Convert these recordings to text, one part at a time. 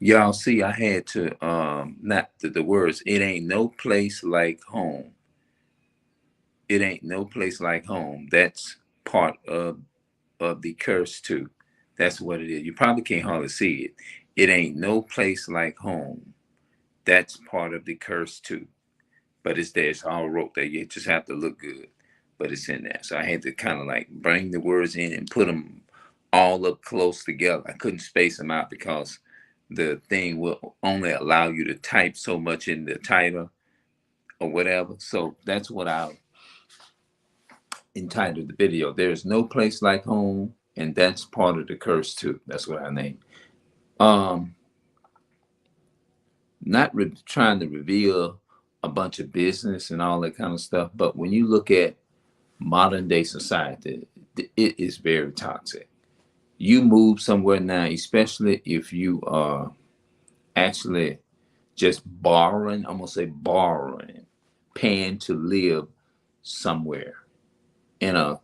Y'all see, I had to not the words. It ain't no place like home. It ain't no place like home. That's part of the curse too. That's what it is. You probably can't hardly see it. It ain't no place like home. That's part of the curse too. But it's there. It's all wrote there. You just have to look good. But it's in there. So I had to kind of like bring the words in and put them all up close together. I couldn't space them out because the thing will only allow you to type so much in the title or whatever. So that's what I entitled the video. There's no place like home, and that's part of the curse too. That's what I named. Um, not trying to reveal a bunch of business and all that kind of stuff, but when you look at modern day society, it is very toxic. You move somewhere now, especially if you are actually just borrowing, I'm gonna say borrowing, paying to live somewhere in a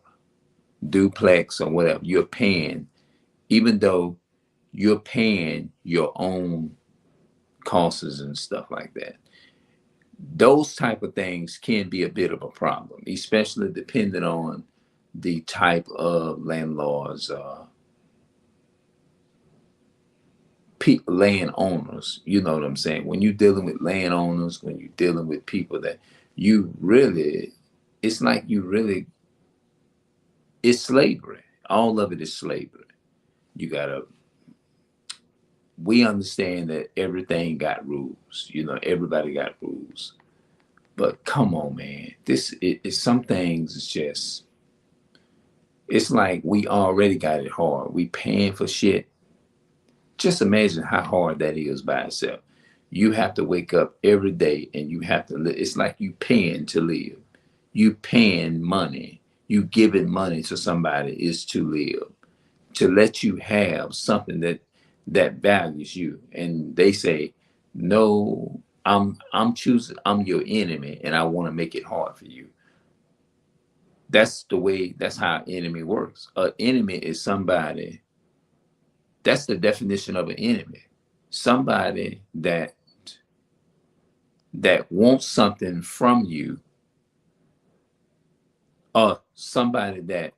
duplex or whatever. You're paying, even though you're paying your own costs and stuff like that. Those type of things can be a bit of a problem, especially depending on the type of landlords, landowners. You know what I'm saying? When you're dealing with landowners, when you're dealing with people that you really, it's like you really, it's slavery. All of it is slavery. You gotta, we understand that everything got rules. You know, everybody got rules. But come on, man. This is some things. It's just. It's like we already got it hard. We paying for shit. Just imagine how hard that is by itself. You have to wake up every day and you have to live. It's like you paying to live. You paying money. You giving money to somebody is to live. To let you have something that values you. And they say, no, I'm choosing, I'm your enemy and I want to make it hard for you. That's the way, that's how enemy works. An enemy is somebody, that's the definition of an enemy. Somebody that wants something from you, or somebody that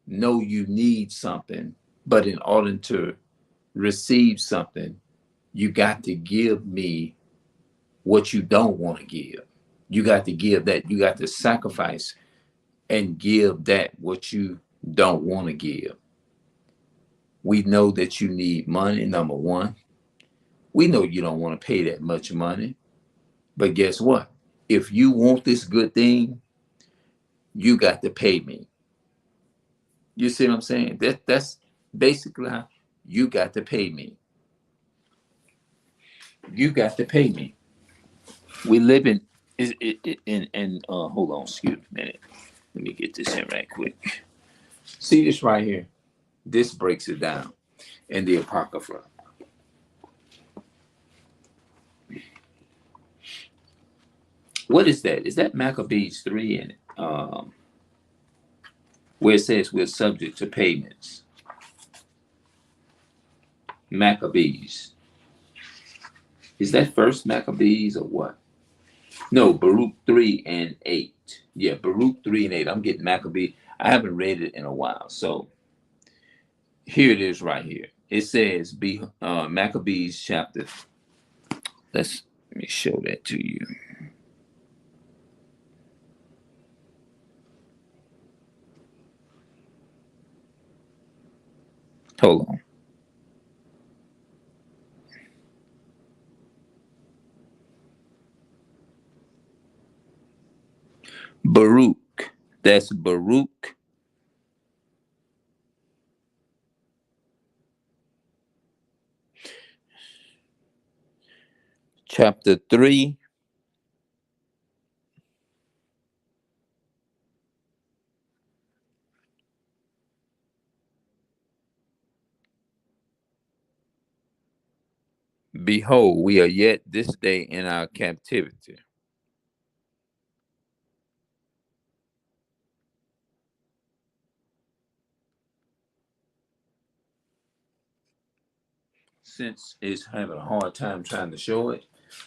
know you need something, but in order to receive something, you got to give me what you don't want to give. You got to give that. You got to sacrifice and give that what you don't want to give. We know that you need money, number one. We know you don't want to pay that much money. But guess what? If you want this good thing, you got to pay me. You see what I'm saying? That's basically how you got to pay me. You got to pay me. We live in hold on, excuse me a minute. Let me get this in right quick. See this right here? This breaks it down in the Apocrypha. What is that? Is that Maccabees 3 and where it says we're subject to payments? Maccabees. Is that first Maccabees or what? No, Baruch 3 and 8. Yeah, Baruch 3 and 8. I'm getting Maccabee. I haven't read it in a while. So here it is right here. It says be Maccabees chapter. Let me show that to you. Hold on. Baruch. That's Baruch chapter 3. Behold, we are yet this day in our captivity. since it's having a hard time trying to show it,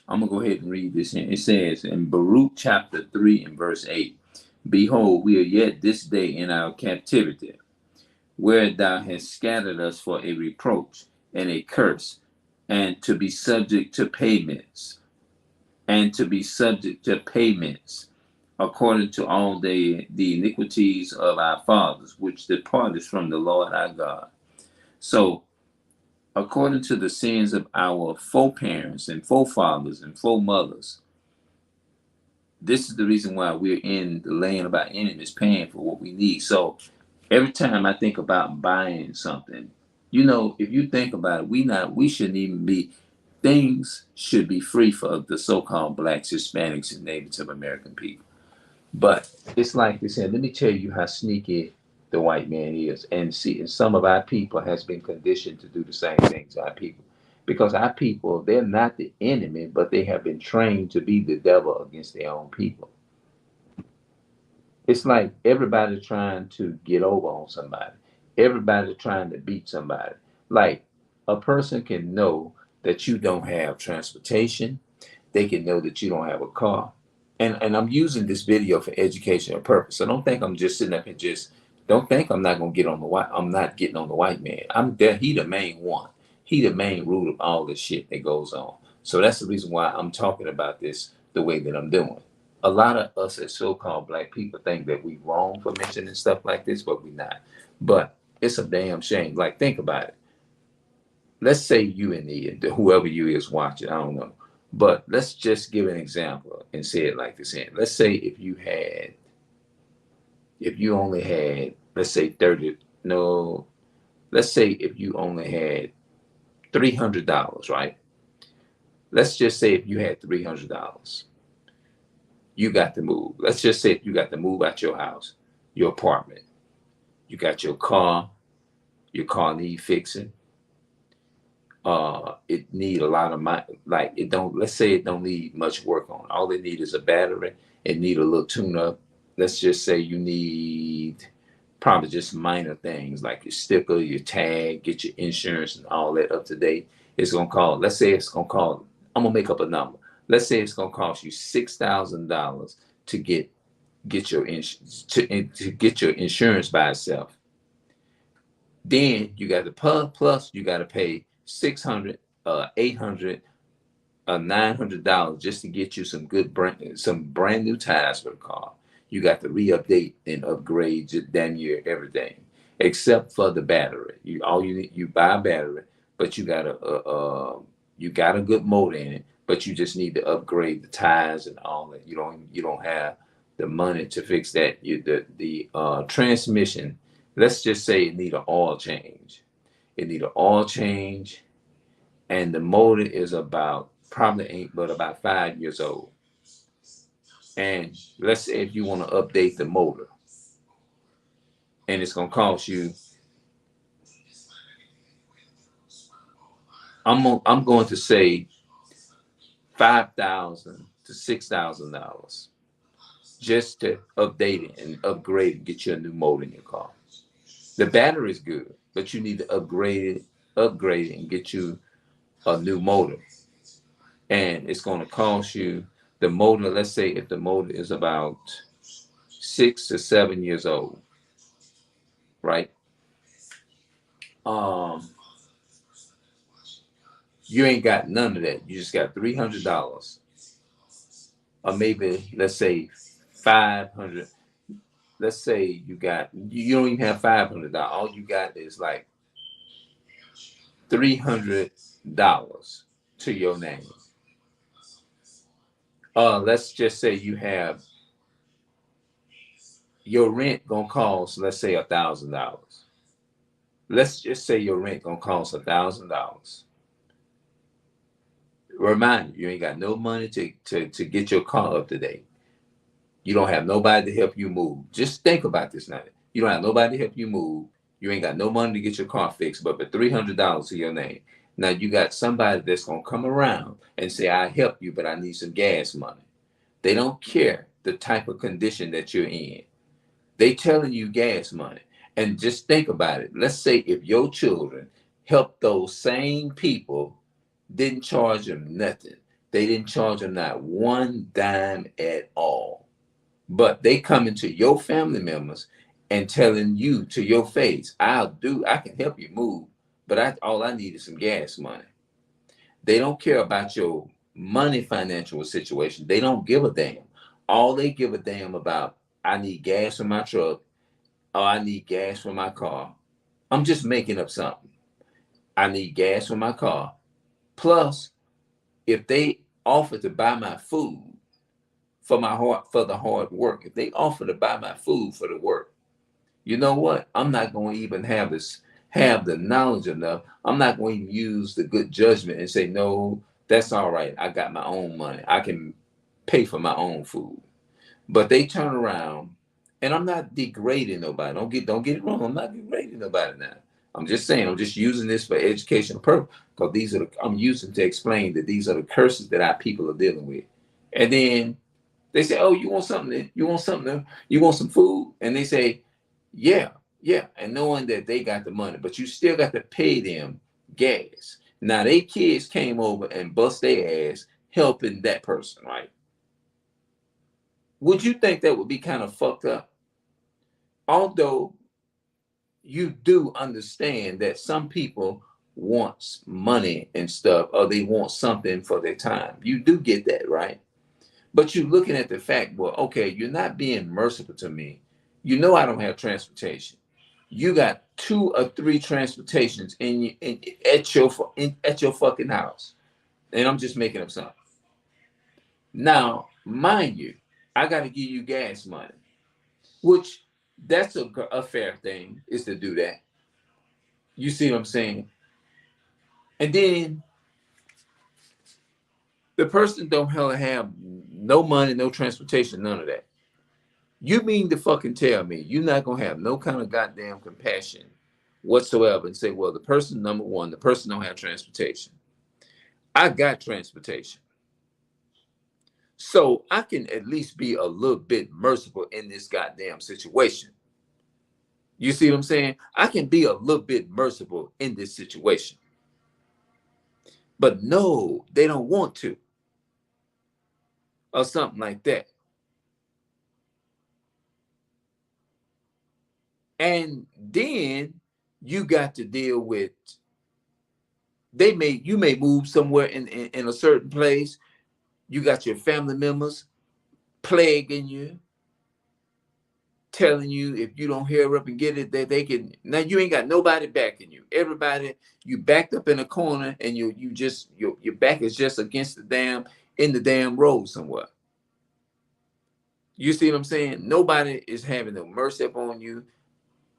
I'm gonna go ahead and read this in. It says in Baruch chapter 3 and verse 8, Behold, we are yet this day in our captivity, where thou hast scattered us for a reproach and a curse, and to be subject to payments, according to all the iniquities of our fathers, which departed from the Lord our God. So, according to the sins of our foreparents and forefathers and foremothers, this is the reason why we're in the land of our enemies, paying for what we need. So, every time I think about buying something, if you think about it, we shouldn't even be. Things should be free for the so-called blacks, Hispanics, and Native American people. But it's like they said, let me tell you how sneaky the white man is. And see, and some of our people has been conditioned to do the same things to our people. Because our people, they're not the enemy, but they have been trained to be the devil against their own people. It's like everybody trying to get over on somebody. Everybody trying to beat somebody. Like a person can know that you don't have transportation. They can know that you don't have a car. And I'm using this video for educational purpose. So don't think I'm just sitting up and just don't think I'm not gonna get on the white. I'm not getting on the white man. I'm there. He the main one. He the main root of all the shit that goes on. So that's the reason why I'm talking about this the way that I'm doing. A lot of us as so-called black people think that we wrong for mentioning stuff like this, but we not. But it's a damn shame. Like think about it. Let's say you and whoever you is watching, I don't know. But let's just give an example and say it like this. Let's say if you only had, let's say 30, no, let's say if you only had $300, right? Let's just say if you had $300, you got to move. Let's just say if you got to move out your house, your apartment. You got your car need fixing. It need a lot of money. Like it don't. Let's say it don't need much work on. All it need is a battery. It need a little tune up. Let's just say you need probably just minor things like your sticker, your tag, get your insurance and all that up to date. It's gonna cost. Let's say it's gonna cost. I'm gonna make up a number. Let's say it's gonna cost you $6,000 to get your to get your insurance by itself. Then you got the plus you got to pay 600, 800, $900 just to get you some brand new tires for the car. You got to re-update and upgrade damn near everything except for the battery. You buy a battery, but you got a good motor in it, but you just need to upgrade the tires and all that. You don't have the money to fix that. The transmission. Let's just say it need an oil change. It need an oil change, and the motor is probably ain't but about 5 years old. And let's say if you want to update the motor, and it's gonna cost you, I'm going to say $5,000 to $6,000 just to update it and upgrade and get you a new motor in your car. The battery is good, but you need to upgrade it and get you a new motor. And it's going to cost you the motor. Let's say if the motor is about 6 to 7 years old, right? You ain't got none of that. You just got $300, or maybe let's say 500. Let's say you don't even have $500. All you got is like $300 to your name. Let's just say you have your rent gonna cost, let's say $1,000. Let's just say your rent gonna cost $1,000. Remind you ain't got no money to get your car up to date. You don't have nobody to help you move. Just think about this now. You don't have nobody to help you move. You ain't got no money to get your car fixed, but for $300 to your name. Now you got somebody that's gonna come around and say, "I help you, but I need some gas money." They don't care the type of condition that you're in. They telling you gas money. And just think about it. Let's say if your children helped those same people, didn't charge them nothing. They didn't charge them not one dime at all. But they coming to your family members and telling you to your face, I can help you move, but all I need is some gas money. They don't care about your money financial situation. They don't give a damn. All they give a damn about, I need gas for my truck, or I need gas for my car. I'm just making up something. I need gas for my car. Plus, if they offer to buy my food for the hard work, if they offer to buy my food for the work, you know what? I'm not going to even have the knowledge enough. I'm not going to even use the good judgment and say, no, that's all right. I got my own money. I can pay for my own food. But they turn around, and I'm not degrading nobody. Don't get it wrong. I'm not degrading nobody now. I'm just saying, I'm just using this for educational purpose, because I'm using to explain that these are the curses that our people are dealing with. And then they say, "Oh, you want something? You want something? You want some food?" And they say, "Yeah, yeah." And knowing that they got the money, but you still got to pay them gas. Now, they kids came over and bust their ass helping that person, right? Would you think that would be kind of fucked up? Although you do understand that some people want money and stuff, or they want something for their time. You do get that, right? But you're looking at the fact, well, okay, you're not being merciful to me. You know I don't have transportation. You got 2 or 3 transportations at your fucking house, and I'm just making up something. Now, mind you, I got to give you gas money, which that's a fair thing is to do that. You see what I'm saying? And then the person don't hella have no money, no transportation, none of that. You mean to fucking tell me you're not gonna have no kind of goddamn compassion whatsoever and say, well, the person, number one, the person don't have transportation. I got transportation. So I can at least be a little bit merciful in this goddamn situation. You see what I'm saying? I can be a little bit merciful in this situation. But no, they don't want to, or something like that. And then you got to deal with, you may move somewhere in a certain place. You got your family members plaguing you, telling you if you don't hurry up and get it, that they can. Now you ain't got nobody backing you. Everybody, you backed up in a corner, and you just your back is just against the damn road somewhere. You see what I'm saying? Nobody is having no mercy upon you.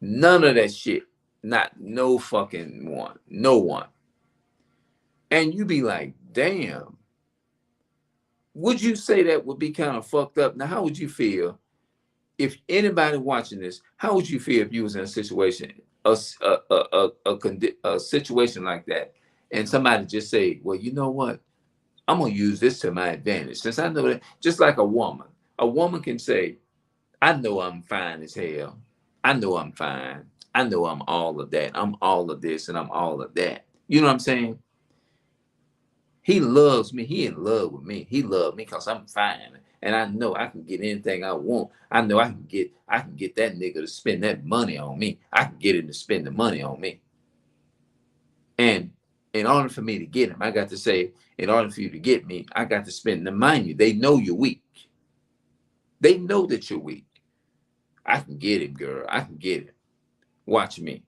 None of that shit. Not no fucking one. No one. And you be like, damn. Would you say that would be kind of fucked up? Now, how would you feel if anybody watching this? How would you feel if you was in a situation, a situation like that, and somebody just say, "Well, you know what? I'm gonna use this to my advantage." Since I know that, just like a woman can say, "I know I'm fine as hell. I know I'm fine. I know I'm all of that. I'm all of this and I'm all of that." You know what I'm saying? He loves me. He in love with me. He loves me because I'm fine. And I know I can get anything I want. I know I can get that nigga to spend that money on me. I can get him to spend the money on me. And in order for me to get him, I got to say, in order for you to get me, I got to spend the money. They know you're weak. They know that you're weak. I can get him, girl. I can get him. Watch me.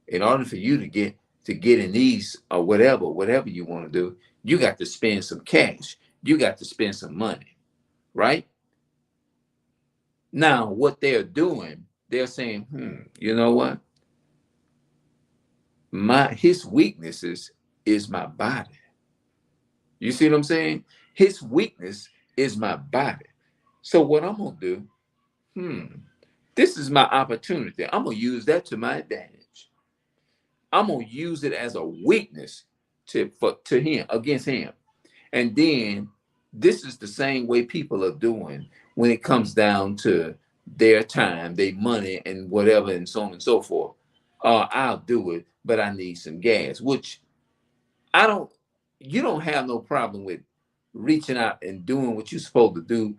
In order for you to get in these or whatever you want to do, you got to spend some cash. You got to spend some money, right? Now, what they're doing, they're saying, you know what? His weaknesses is my body. You see what I'm saying? His weakness is my body. So what I'm gonna do, this is my opportunity. I'm gonna use that to my advantage. I'm gonna use it as a weakness to him, against him. And then this is the same way people are doing when it comes down to their time, their money, and whatever, and so on and so forth. I'll do it but I need some gas, which I don't, you don't have no problem with reaching out and doing what you're supposed to do.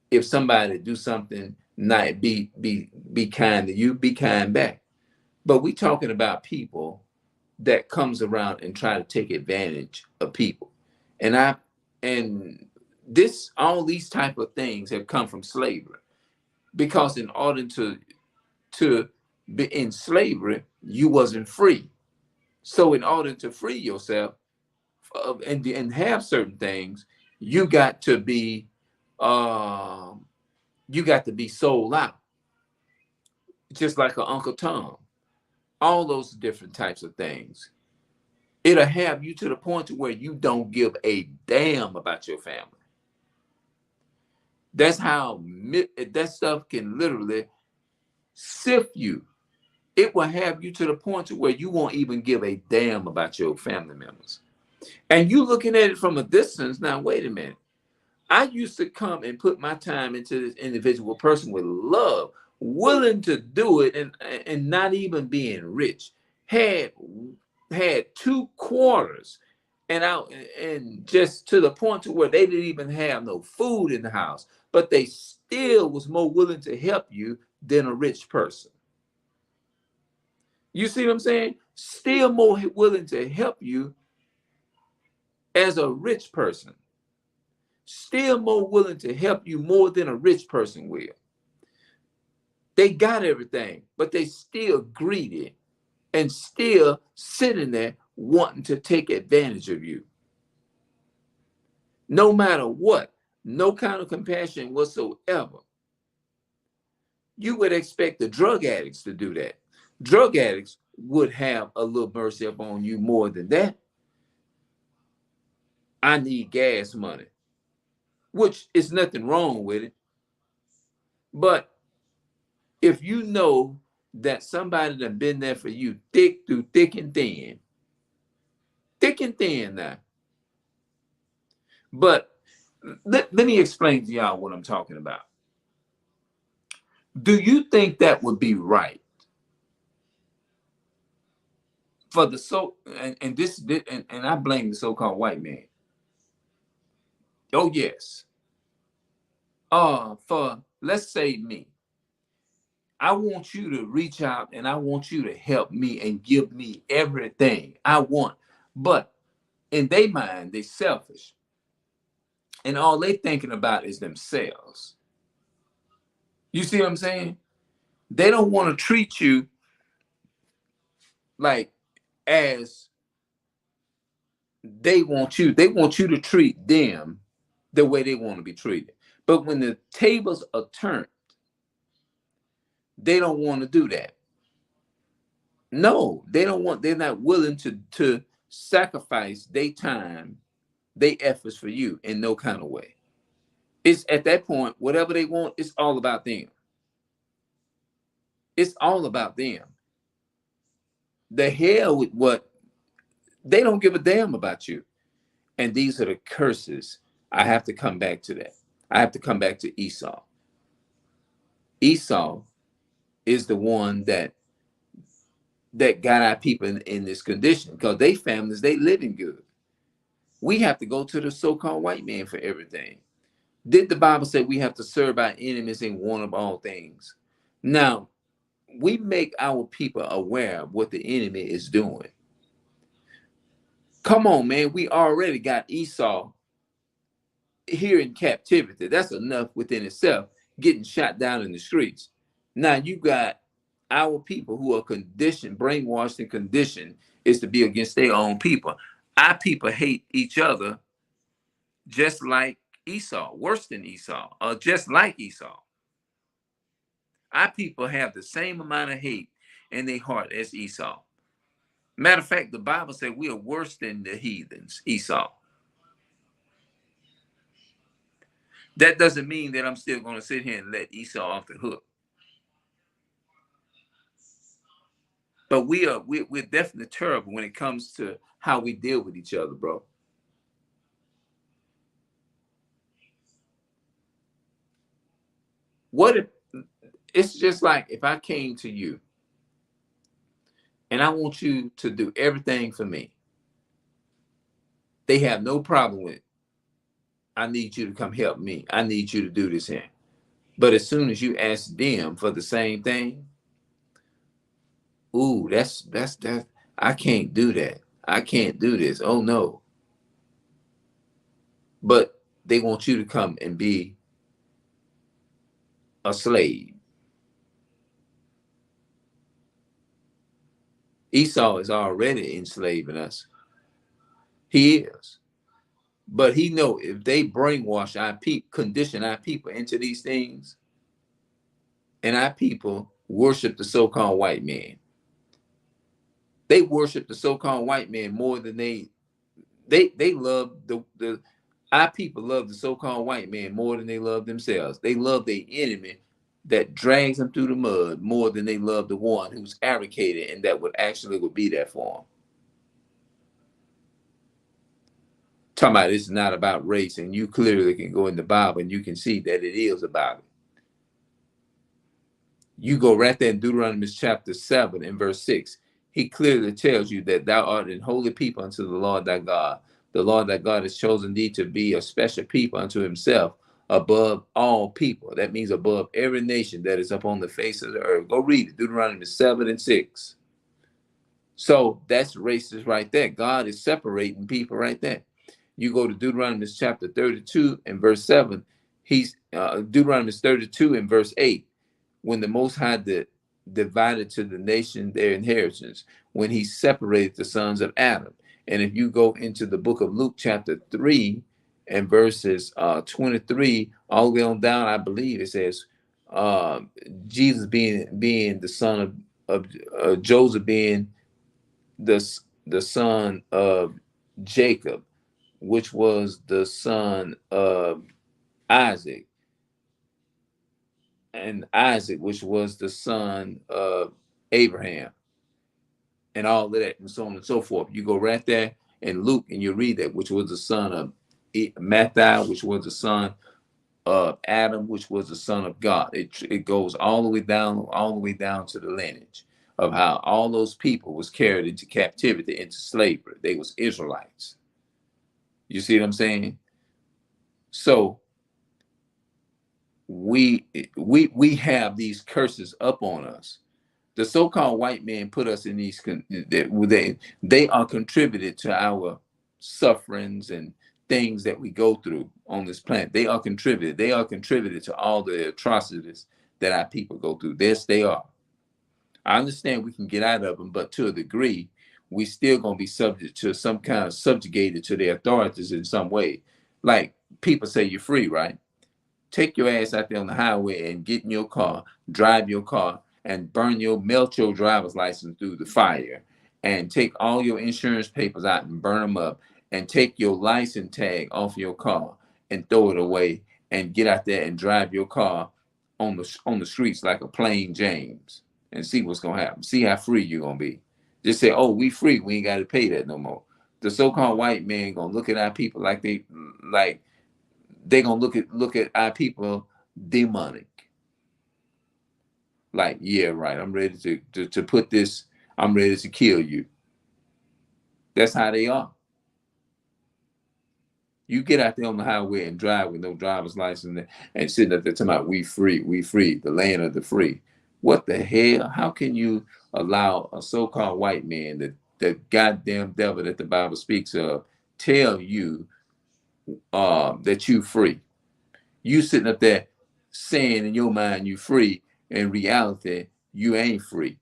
If somebody do something, not be kind to you, be kind back. But we talking about people that comes around and try to take advantage of people. And I and this all these type of things have come from slavery. Because in order to be in slavery, you wasn't free. So in order to free yourself and have certain things, you got to be um you got to be sold out, just like an Uncle Tom. All those different types of things. It'll have you to the point to where you don't give a damn about your family. That's how that stuff can literally sift you. It will have you to the point to where you won't even give a damn about your family members. And you looking at it from a distance. Now, wait a minute. I used to come and put my time into this individual person with love, willing to do it, and not even being rich. Had had 2 quarters, and out and just to the point to where they didn't even have no food in the house, but they still was more willing to help you than a rich person. You see what I'm saying? Still more willing to help you as a rich person. Still more willing to help you more than a rich person will. They got everything, but they still greedy and still sitting there wanting to take advantage of you. No matter what, no kind of compassion whatsoever. You would expect the drug addicts to do that. Drug addicts would have a little mercy upon you more than that. I need gas money, which is nothing wrong with it. But if you know that somebody that been there for you thick through thick and thin now. But let me explain to y'all what I'm talking about. Do you think that would be right for the and this and I blame the so-called white man? Oh yes. For let's say me. I want you to reach out and I want you to help me and give me everything I want. But in their mind, they selfish. And all they thinking about is themselves. You see what I'm saying? They don't want to treat you like as they want you to treat them the way they want to be treated. But when the tables are turned, they don't want to do that. No, they don't want, they're not willing to sacrifice their time, their efforts for you in no kind of way. It's at that point, whatever they want, it's all about them. It's all about them. The hell with what they don't give a damn about you. And these are the curses. I have to come back to that. I have to come back to Esau. Esau is the one that got our people in this condition because they families, they living good. We have to go to the so-called white man for everything. Did the Bible say we have to serve our enemies and one of all things? Now, we make our people aware of what the enemy is doing. Come on, man. We already got Esau here in captivity. That's enough within itself, getting shot down in the streets. Now you got our people who are conditioned, brainwashed and conditioned is to be against their own people. Our people hate each other just like Esau, worse than Esau, or just like Esau. Our people have the same amount of hate in their heart as Esau. Matter of fact, the Bible said we are worse than the heathens, Esau. That doesn't mean that I'm still going to sit here and let Esau off the hook. But we're definitely terrible when it comes to how we deal with each other, bro. What if it's just like if I came to you and I want you to do everything for me. They have no problem with, I need you to come help me. I need you to do this here. But as soon as you ask them for the same thing, ooh, that's I can't do that. I can't do this. Oh no. But they want you to come and be a slave. Esau is already enslaving us. He is. But he know if they brainwash our people, condition our people into these things, and our people worship the so-called white man. They worship the so-called white man more than they love the our people love the so-called white man more than they love themselves. They love their enemy that drags them through the mud more than they love the one who's advocated and that would be there for them. Talking about it's not about race, and you clearly can go in the Bible and you can see that it is about it. You go right there in Deuteronomy chapter 7 and verse 6. He clearly tells you that thou art an holy people unto the Lord thy God. The Lord thy God has chosen thee to be a special people unto himself above all people. That means above every nation that is upon the face of the earth. Go read it, Deuteronomy 7 and 6. So that's racist right there. God is separating people right there. You go to Deuteronomy chapter 32 and verse 7. Deuteronomy 32 and verse 8. When the Most High divided to the nation their inheritance, when he separated the sons of Adam. And if you go into the book of Luke chapter 3 and verses 23 all the way on down, I believe it says Jesus being the son of Joseph, being the son of Jacob, which was the son of Isaac, and Isaac, which was the son of Abraham, and all of that, and so on and so forth. You go right there in Luke and you read that, which was the son of Matthew, which was the son of Adam, which was the son of God. It goes all the way down to the lineage of how all those people was carried into captivity, into slavery. They was Israelites. You see what I'm saying? So we have these curses up on us. The so-called white man put us in these they are contributed to our sufferings and things that we go through on this planet. They are contributed to all the atrocities that our people go through. Yes, they are. I understand we can get out of them, but to a degree, we still gonna be subject to some kind of subjugated to their authorities in some way. Like people say you're free, right? Take your ass out there on the highway and get in your car, drive your car, and melt your driver's license through the fire, and take all your insurance papers out and burn them up, and take your license tag off your car and throw it away, and get out there and drive your car on the streets like a plain James, and see what's gonna happen. See how free you're gonna be. Just say, "Oh, we free. We ain't got to pay that no more." The so-called white man gonna look at our people like they gonna look at our people demonic. Like, yeah, right. I'm ready to put this. I'm ready to kill you. That's how they are. You get out there on the highway and drive with no driver's license and sitting up there talking about we free, the land of the free. What the hell? How can you allow a so-called white man, the goddamn devil that the Bible speaks of, tell you that you free? You sitting up there saying in your mind you free, in reality you ain't free.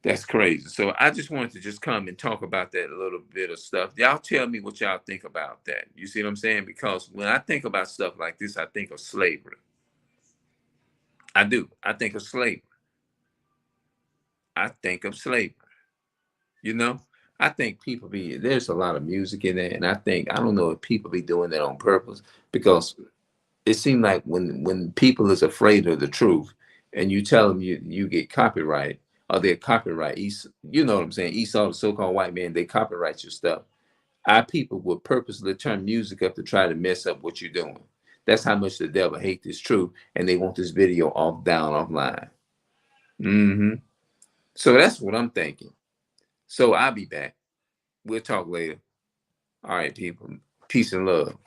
That's crazy. So I just wanted to just come and talk about that a little bit of stuff. Y'all tell me what y'all think about that. You see what I'm saying? Because when I think about stuff like this, I think of slavery. I do. I think of slavery. I think of slavery. You know, I think there's a lot of music in there, and I don't know if people be doing that on purpose, because it seems like when people is afraid of the truth and you tell them you get copyright, or they're copyright, you know what I'm saying? Esau, the so-called white man, they copyright your stuff. Our people will purposely turn music up to try to mess up what you're doing. That's how much the devil hates this truth, and they want this video offline. Hmm. So that's what I'm thinking. So I'll be back. We'll talk later. All right, people. Peace and love.